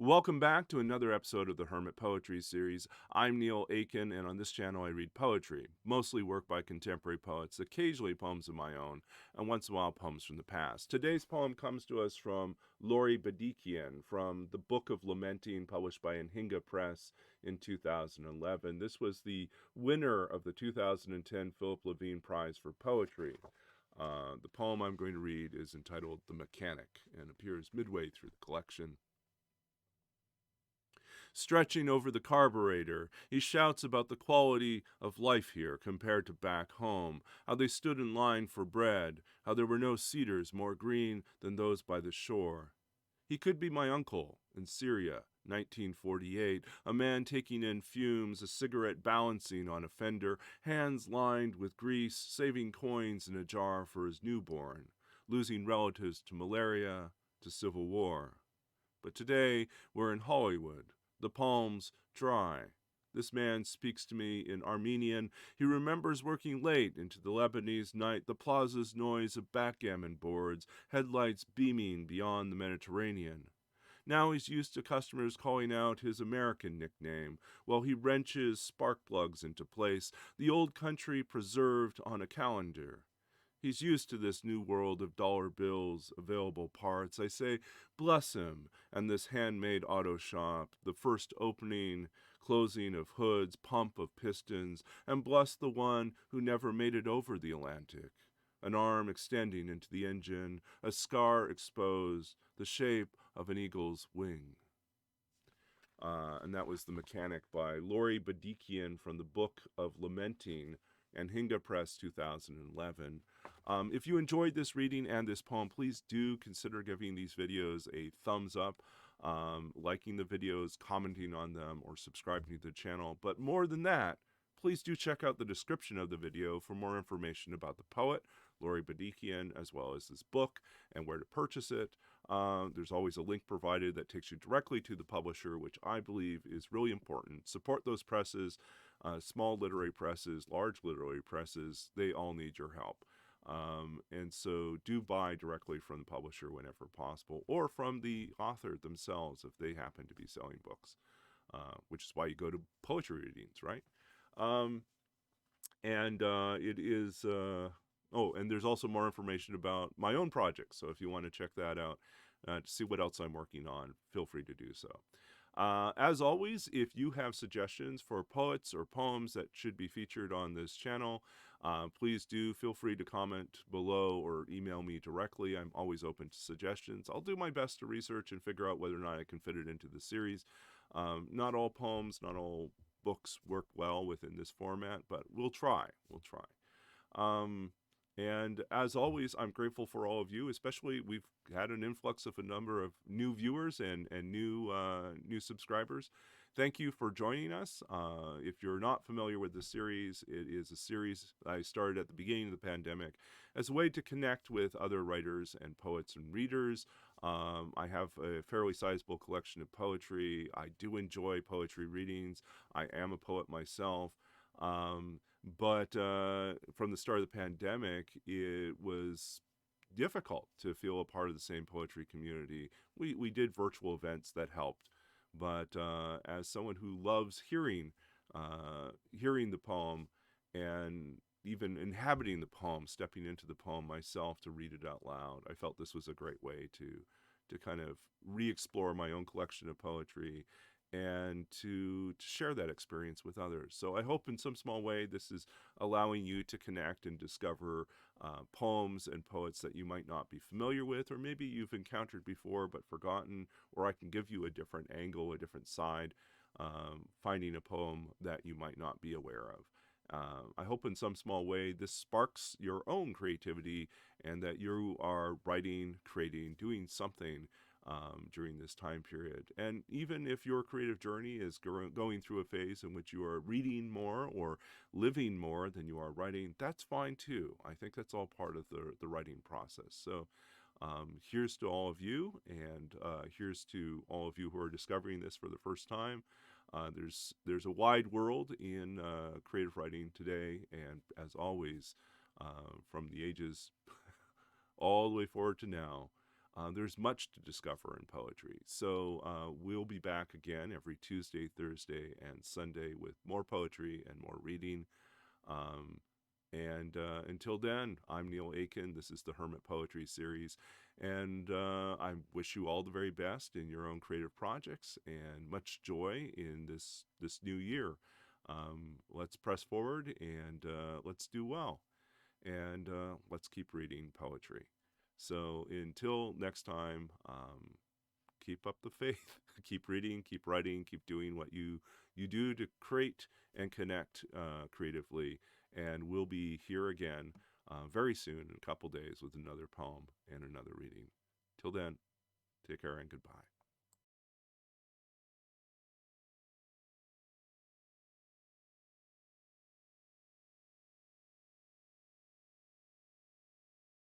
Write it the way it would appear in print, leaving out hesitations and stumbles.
Welcome back to another episode of the Hermit Poetry Series. I'm Neil Aitken, and on this channel I read poetry, mostly work by contemporary poets, occasionally poems of my own, and once in a while poems from the past. Today's poem comes to us from Lory Bedikian from the Book of Lamenting, published by Anhinga Press in 2011. This was the winner of the 2010 Philip Levine Prize for Poetry. The poem I'm going to read is entitled The Mechanic and appears midway through the collection. Stretching over the carburetor, he shouts about the quality of life here compared to back home, how they stood in line for bread, how there were no cedars more green than those by the shore. He could be my uncle in Syria, 1948, a man taking in fumes, a cigarette balancing on a fender, hands lined with grease, saving coins in a jar for his newborn, losing relatives to malaria, to civil war. But today, we're in Hollywood. The palms dry. This man speaks to me in Armenian. He remembers working late into the Lebanese night, the plaza's noise of backgammon boards, headlights beaming beyond the Mediterranean. Now he's used to customers calling out his American nickname, while he wrenches spark plugs into place, the old country preserved on a calendar. He's used to this new world of dollar bills, available parts. I say, bless him, and this handmade auto shop, the first opening, closing of hoods, pump of pistons, and bless the one who never made it over the Atlantic. An arm extending into the engine, a scar exposed, the shape of an eagle's wing. And that was The Mechanic by Lory Bedikian from the Book of Lamenting, Anhinga Press 2011. If you enjoyed this reading and this poem, please do consider giving these videos a thumbs up, liking the videos, commenting on them, or subscribing to the channel. But more than that, please do check out the description of the video for more information about the poet, Lory Bedikian, as well as this book and where to purchase it. There's always a link provided that takes you directly to the publisher, which I believe is really important. Support those presses, small literary presses, large literary presses, they all need your help. And so do buy directly from the publisher whenever possible, or from the author themselves if they happen to be selling books, which is why you go to poetry readings, right? It is, and there's also more information about my own projects. So if you want to check that out to see what else I'm working on, feel free to do so. As always, if you have suggestions for poets or poems that should be featured on this channel, please do feel free to comment below or email me directly. I'm always open to suggestions. I'll do my best to research and figure out whether or not I can fit it into the series. Not all poems, not all books work well within this format, but we'll try. And as always, I'm grateful for all of you, especially we've had an influx of a number of new viewers and new subscribers. Thank you for joining us. If you're not familiar with the series, it is a series I started at the beginning of the pandemic as a way to connect with other writers and poets and readers. I have a fairly sizable collection of poetry. I do enjoy poetry readings. I am a poet myself. But from the start of the pandemic, it was difficult to feel a part of the same poetry community. We did virtual events that helped, but as someone who loves hearing the poem and even inhabiting the poem, stepping into the poem myself to read it out loud, I felt this was a great way to kind of re-explore my own collection of poetry and to share that experience with others. So I hope in some small way this is allowing you to connect and discover poems and poets that you might not be familiar with, or maybe you've encountered before but forgotten, or I can give you a different angle, a different side, finding a poem that you might not be aware of. I hope in some small way this sparks your own creativity and that you are writing, creating, doing something during this time period. And even if your creative journey is going through a phase in which you are reading more or living more than you are writing, that's fine too. I think that's all part of the writing process. So here's to all of you, and here's to all of you who are discovering this for the first time. There's a wide world in creative writing today, and as always, from the ages all the way forward to now, there's much to discover in poetry. So we'll be back again every Tuesday, Thursday, and Sunday with more poetry and more reading. Um, and until then, I'm Neil Aitken. This is the Hermit Poetry Series. And I wish you all the very best in your own creative projects and much joy in this new year. Let's press forward and let's do well. And let's keep reading poetry. So until next time, keep up the faith. Keep reading, keep writing, keep doing what you do to create and connect creatively. And we'll be here again very soon, in a couple days, with another poem and another reading. Till then, take care and goodbye.